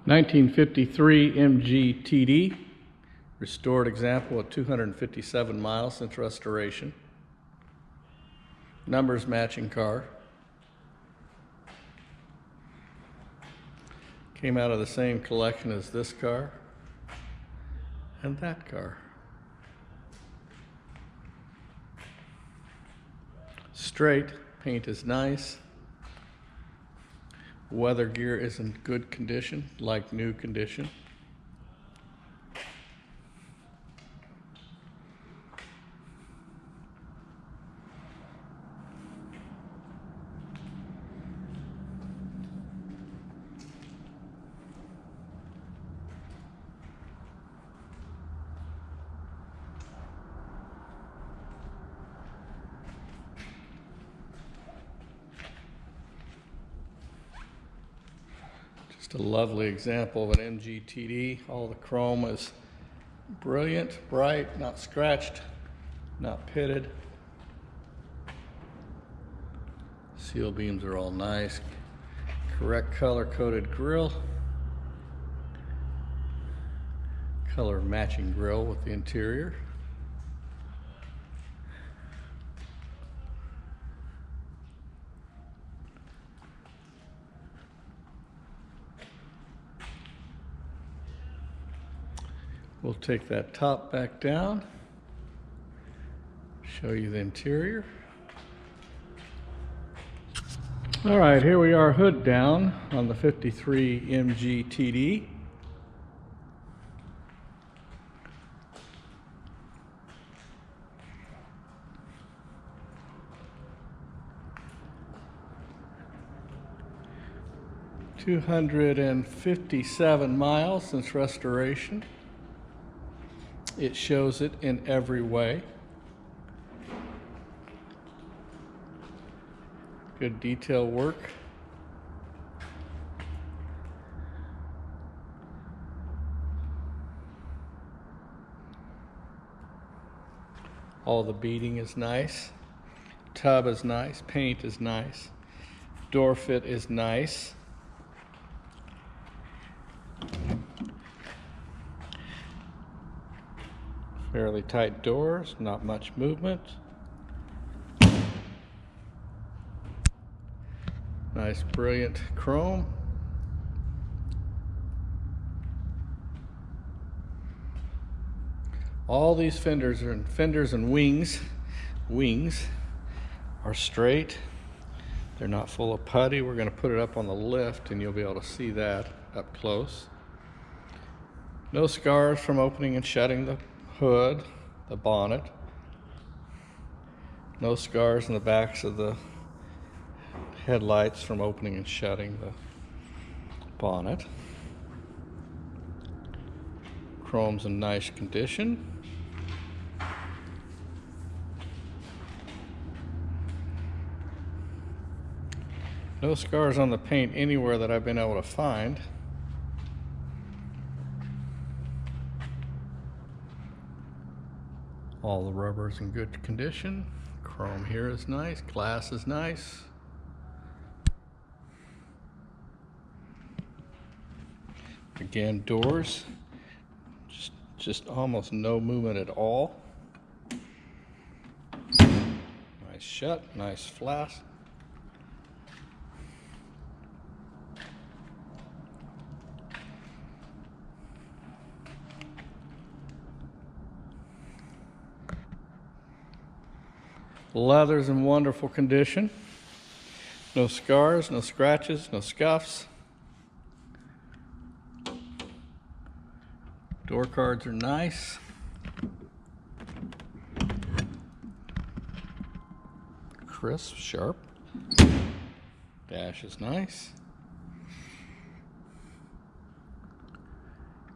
1953 Mgtd, restored example at 257 miles since restoration. Numbers matching car. Came out of the same collection as this car and that car. Straight, paint is nice. Weather gear is in good condition, like new condition. Just a lovely example of an Mgtd. All the chrome is brilliant, bright, not scratched, not pitted. Seal beams are all nice. Correct color coded grille. Color matching grille with the interior. We'll take that top back down, show you the interior. All right, here we are, hood down on the 53 Mgtd. $257 miles since restoration. It shows it in every way. Good detail work. All the beading is nice. Tub is nice. Paint is nice. Door fit is nice. Fairly tight doors, not much movement. Nice, brilliant chrome. All these fenders and wings are straight. They're not full of putty. We're going to put it up on the lift and you'll be able to see that up close. No scars from opening and shutting the hood, the bonnet. No scars in the backs of the headlights from opening and shutting the bonnet. Chrome's in nice condition. No scars on the paint anywhere that I've been able to find. All the rubber's in good condition. Chrome here is nice. Glass is nice. Again, doors. Just almost no movement at all. Nice shut, nice flash. Leather's in wonderful condition. No scars, no scratches, no scuffs. Door cards are nice. Crisp, sharp. Dash is nice.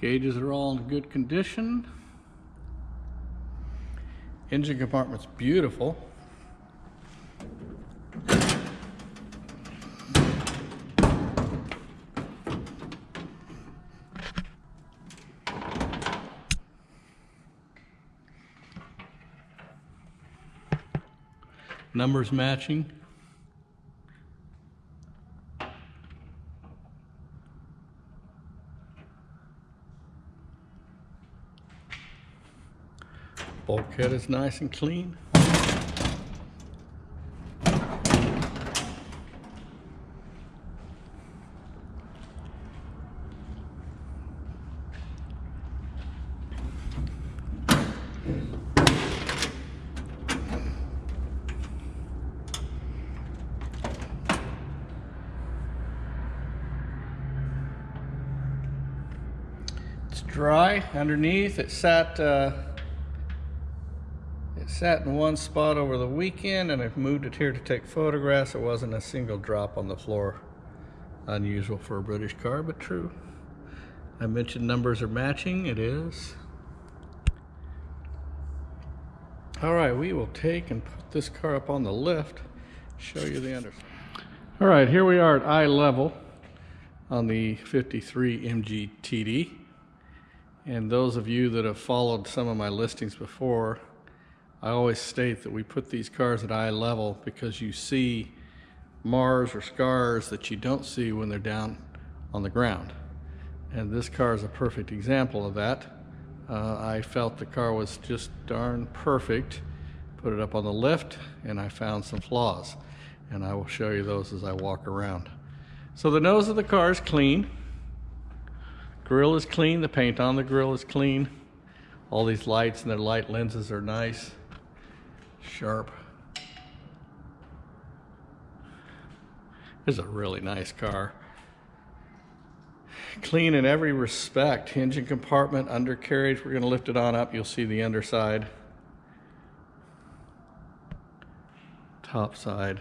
Gauges are all in good condition. Engine compartment's beautiful. Numbers matching. Bulkhead is nice and clean. It's dry underneath. It sat in one spot over the weekend, and I've moved it here to take photographs. It wasn't a single drop on the floor. Unusual for a British car, but true. I mentioned numbers are matching. It is. All right, we will take and put this car up on the lift, show you the underside. All right, here we are at eye level on the 53 Mgtd. And those of you that have followed some of my listings before, I always state that we put these cars at eye level because you see mars or scars that you don't see when they're down on the ground. And this car is a perfect example of that. I felt the car was just darn perfect. Put it up on the lift and I found some flaws. And I will show you those as I walk around. So the nose of the car is clean. Grille is clean. The paint on the grille is clean. All these lights and their light lenses are nice. Sharp. This is a really nice car. Clean in every respect. Engine compartment, undercarriage. We're going to lift it on up. You'll see the underside. Top side.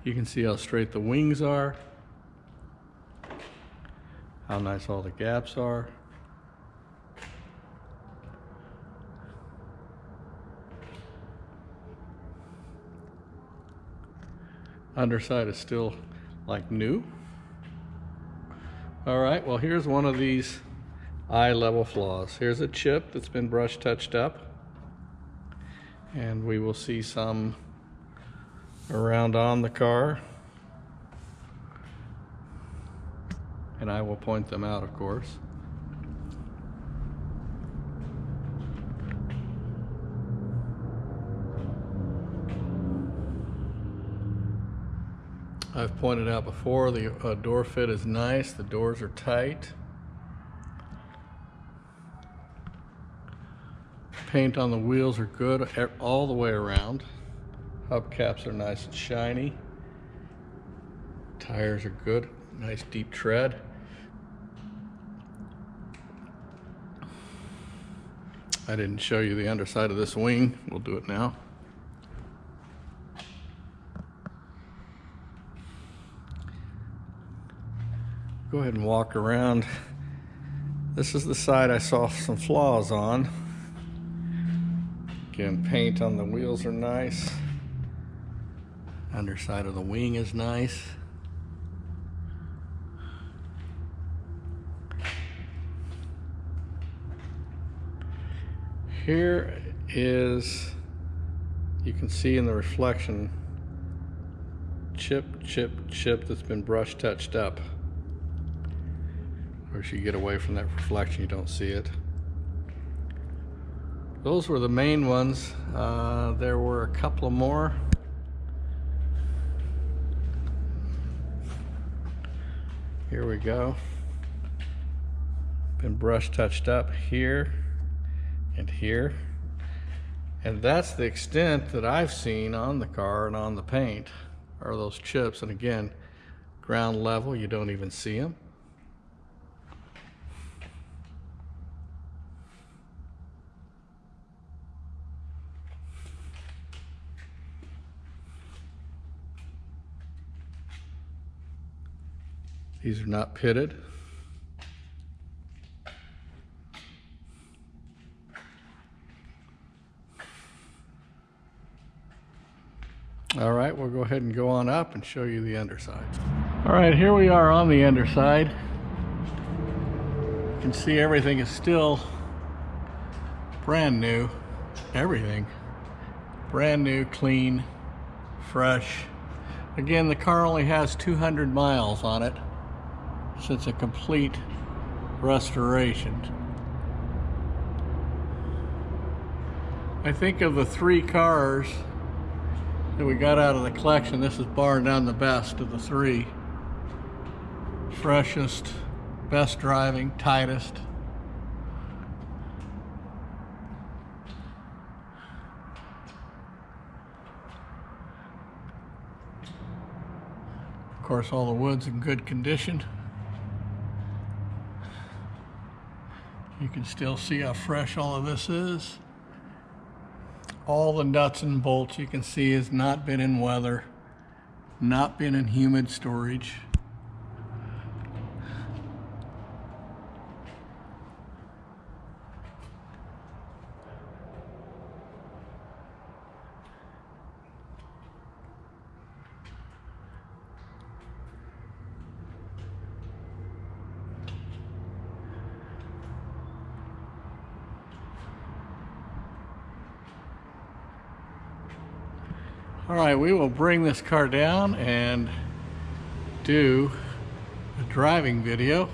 You can see how straight the wings are. How nice all the gaps are. Underside is still like new. All right, well, here's one of these eye level flaws. Here's a chip that's been brush touched up, and we will see some around on the car, and I will point them out, of course. I've pointed out before, the door fit is nice, the doors are tight. Paint on the wheels are good all the way around. Hubcaps are nice and shiny. Tires are good, nice deep tread. I didn't show you the underside of this wing. We'll do it now. Go ahead and walk around. This is the side I saw some flaws on. Again, paint on the wheels are nice. Underside of the wing is nice. Here is, you can see in the reflection, chip that's been brush touched up. Of course, you get away from that reflection, you don't see it. Those were the main ones. There were a couple of more. Here we go. Been brush touched up here and here. And that's the extent that I've seen on the car and on the paint, are those chips. And again, ground level, you don't even see them. These are not pitted. All right, we'll go ahead and go on up and show you the underside. All right, here we are on the underside. You can see everything is still brand new. Everything. Brand new, clean, fresh. Again, the car only has 200 miles on it. So it's a complete restoration. I think of the 3 cars that we got out of the collection, this is bar none the best of the 3. Freshest, best driving, tightest. Of course, all the wood's in good condition. You can still see how fresh all of this is. All the nuts and bolts you can see has not been in weather, not been in humid storage. All right, we will bring this car down and do a driving video.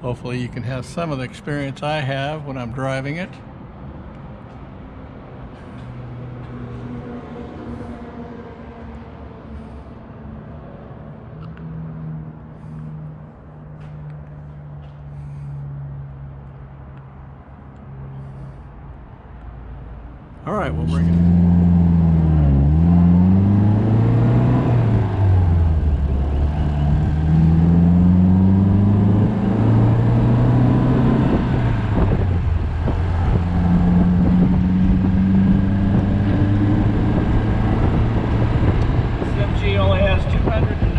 Hopefully you can have some of the experience I have when I'm driving it. All right, we'll bring it. This MG only has 200